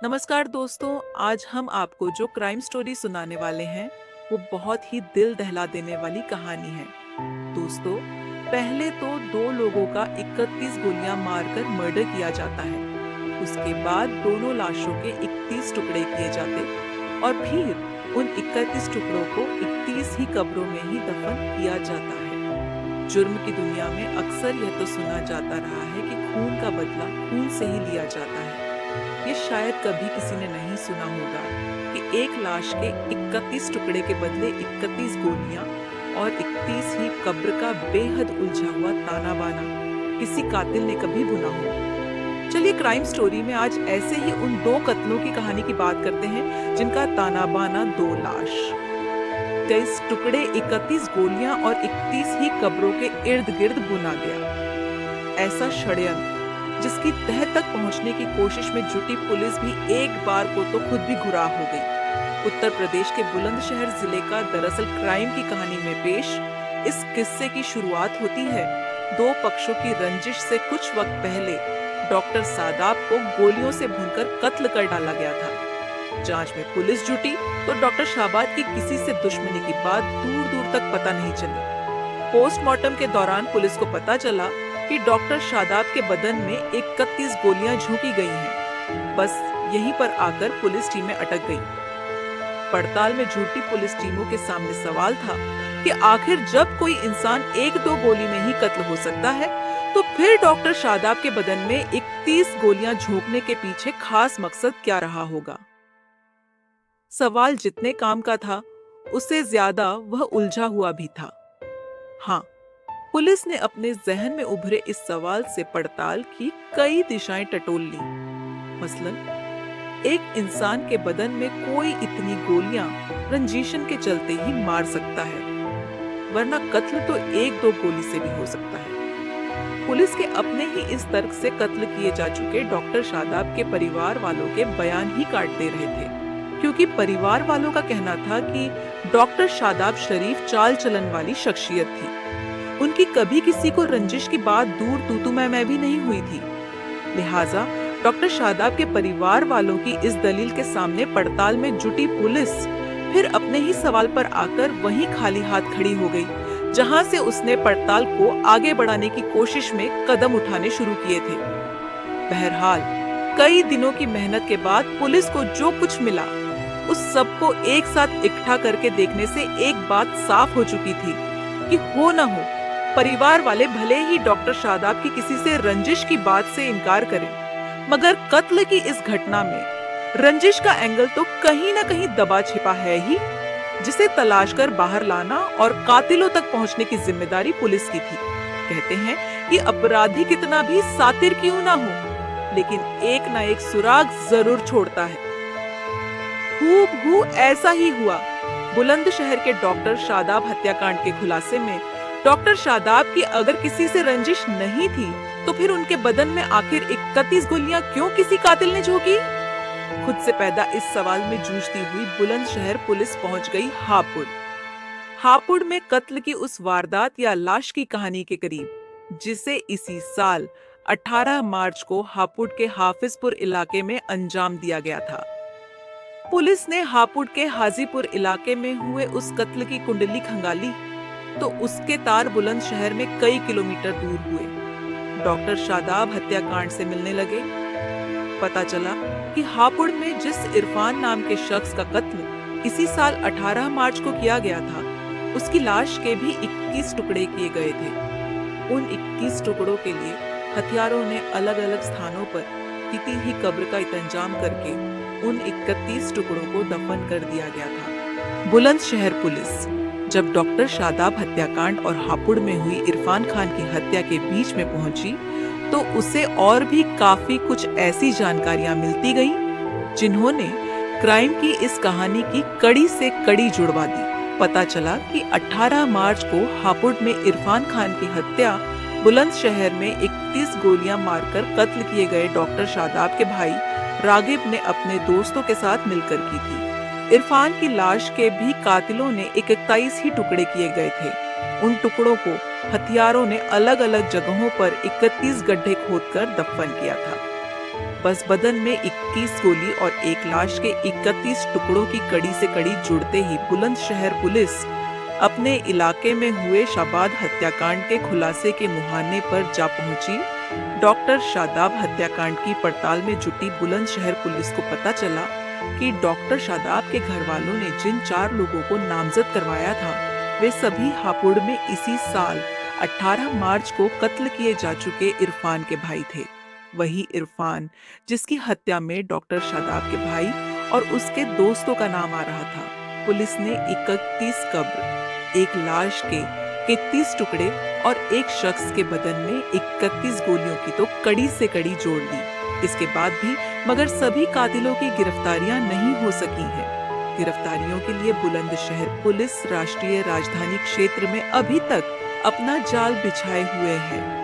नमस्कार दोस्तों, आज हम आपको जो क्राइम स्टोरी सुनाने वाले हैं वो बहुत ही दिल दहला देने वाली कहानी है। दोस्तों, पहले तो दो लोगों का 31 गोलियां मारकर मर्डर किया जाता है। उसके बाद दोनों लाशों के 31 टुकड़े किए जाते और फिर उन 31 टुकड़ों को 31 ही कब्रों में ही दफन किया जाता है। जुर्म की दुनिया में अक्सर यह तो सुना जाता रहा है कि खून का बदला खून से ही लिया जाता है। ये शायद कभी किसी ने नहीं सुना होगा कि एक लाश के 31 टुकड़े के बदले 31 गोलियां और 31 ही कब्र का बेहद उलझा हुआ ताना बाना किसी कातिल ने कभी बुना हो। चलिए क्राइम स्टोरी में आज ऐसे ही उन दो कत्लों की कहानी की बात करते हैं जिनका ताना बाना दो लाश, 23 टुकड़े, 31 गोलियां और 31 ही कब्रों के इर्द गिर्द बुना गया। ऐसा षड्यंत्र जिसकी तह तक पहुंचने की कोशिश में जुटी पुलिस भी एक बार को तो खुद भी गुराह हो गई। उत्तर प्रदेश के बुलंदशहर जिले का दरअसल क्राइम की कहानी में पेश इस किस्से की शुरुआत होती है दो पक्षों की रंजिश से। कुछ वक्त पहले डॉक्टर सादाब को गोलियों से भूनकर कत्ल कर डाला गया था। जांच में पुलिस जुटी तो डॉक्टर शाबाद की किसी से दुश्मनी की बात दूर दूर तक पता नहीं चली। पोस्टमार्टम के दौरान पुलिस को पता चला कि डॉक्टर शादाब के बदन में 31 गोलियां झोंकी गई हैं। बस यहीं पर आकर पुलिस टीमें अटक गई। पड़ताल में झूठी पुलिस टीमों के सामने सवाल था कि आखिर जब कोई इंसान एक दो गोली में ही कत्ल हो सकता है तो फिर डॉक्टर शादाब के बदन में 31 गोलियां झोंकने के पीछे खास मकसद क्या रहा होगा। सवाल जितने काम का था उससे ज्यादा वह उलझा हुआ भी था। हाँ, पुलिस ने अपने जहन में उभरे इस सवाल से पड़ताल की कई दिशाएं टटोल ली। मसलन, एक इंसान के बदन में कोई इतनी गोलियां रंजीशन के चलते ही मार सकता है, वरना कत्ल तो एक दो गोली से भी हो सकता है। पुलिस के अपने ही इस तर्क से कत्ल किए जा चुके डॉक्टर शादाब के परिवार वालों के बयान ही काट दे रहे थे, क्योंकि परिवार वालों का कहना था कि डॉक्टर शादाब शरीफ चाल चलन वाली शख्सियत थी। उनकी कभी किसी को रंजिश की बात दूर तू मैं भी नहीं हुई थी। लिहाजा डॉक्टर शादाब के परिवार वालों की इस दलील के सामने पड़ताल में जुटी पुलिस फिर अपने ही सवाल पर आकर वहीं खाली हाथ खड़ी हो गई, जहां से उसने पड़ताल को आगे बढ़ाने की कोशिश में कदम उठाने शुरू किए थे। बहरहाल, कई दिनों की मेहनत के बाद पुलिस को जो कुछ मिला उस सबको एक साथ इकट्ठा करके देखने से एक बात साफ हो चुकी थी कि हो न हो परिवार वाले भले ही डॉक्टर शादाब की किसी से रंजिश की बात से इनकार करें, मगर कत्ल की इस घटना में रंजिश का एंगल तो कहीं न कहीं दबा छिपा है ही, जिसे तलाश कर बाहर लाना और कातिलों तक पहुंचने की जिम्मेदारी पुलिस की थी। कहते हैं कि अपराधी कितना भी सातिर क्यों ना हो, लेकिन एक न एक सुराग जरूर छोड़ता है। हूबहू ऐसा ही हुआ। बुलंदशहर के डॉक्टर शादाब हत्याकांड के खुलासे में डॉक्टर शादाब की अगर किसी से रंजिश नहीं थी तो फिर उनके बदन में आखिर 31 गोलियां क्यों किसी कातिल ने झोंकी? खुद से पैदा इस सवाल में जूझती हुई बुलंदशहर पुलिस पहुंच गई हापुड़। हापुड़ में कत्ल की उस वारदात या लाश की कहानी के करीब, जिसे इसी साल 18 मार्च को हापुड़ के हाफिजपुर इलाके में अंजाम दिया गया था। पुलिस ने हापुड़ के हाजीपुर इलाके में हुए उस कत्ल की कुंडली खंगाली तो उसके तार बुलंदशहर में कई किलोमीटर दूर हुए। डॉक्टर शादाब हत्याकांड से मिलने लगे। पता चला कि हापुड़ में जिस इरफान नाम के शख्स का कत्ल इसी साल 18 मार्च को किया गया था, उसकी लाश के भी 21 टुकड़े किए गए थे। उन 21 टुकड़ों के लिए हथियारों ने अलग अलग स्थानों पर किसी ही कब्र का इंतजाम करके उन 31 टुकड़ों को दफन कर दिया गया था। बुलंदशहर पुलिस जब डॉक्टर शादाब हत्याकांड और हापुड़ में हुई इरफान खान की हत्या के बीच में पहुंची तो उसे और भी काफी कुछ ऐसी जानकारियां मिलती गई जिन्होंने क्राइम की इस कहानी की कड़ी से कड़ी जुड़वा दी। पता चला कि 18 मार्च को हापुड़ में इरफान खान की हत्या बुलंदशहर में 31 गोलियां मारकर कत्ल किए गए डॉक्टर शादाब के भाई रागिब ने अपने दोस्तों के साथ मिलकर की थी। इरफान की लाश के भी कातिलों ने 31 ही टुकड़े किए गए थे। उन टुकड़ों को हथियारों ने अलग अलग जगहों पर 31 गड्ढे खोदकर दफन किया था। बस बदन में 21 गोली और एक लाश के 31 टुकड़ों की कड़ी से कड़ी जुड़ते ही बुलंदशहर पुलिस अपने इलाके में हुए शाबाद हत्याकांड के खुलासे के मुहाने पर जा पहुंची। डॉक्टर शादाब हत्याकांड की पड़ताल में जुटी बुलंदशहर पुलिस को पता चला कि डॉक्टर शादाब के घर वालों ने जिन 4 लोगों को नामजद करवाया था, वे सभी हापुड़ में इसी साल 18 मार्च को कत्ल किए जा चुके इरफान के भाई थे। वही इरफान जिसकी हत्या में डॉक्टर शादाब के भाई और उसके दोस्तों का नाम आ रहा था। पुलिस ने 31 कब्र, एक लाश के 31 टुकड़े और एक शख्स के बदन में 31 गोलियों की तो कड़ी से कड़ी जोड़ दी। इसके बाद भी मगर सभी कातिलों की गिरफ्तारियां नहीं हो सकी हैं। गिरफ्तारियों के लिए बुलंदशहर पुलिस राष्ट्रीय राजधानी क्षेत्र में अभी तक अपना जाल बिछाए हुए है।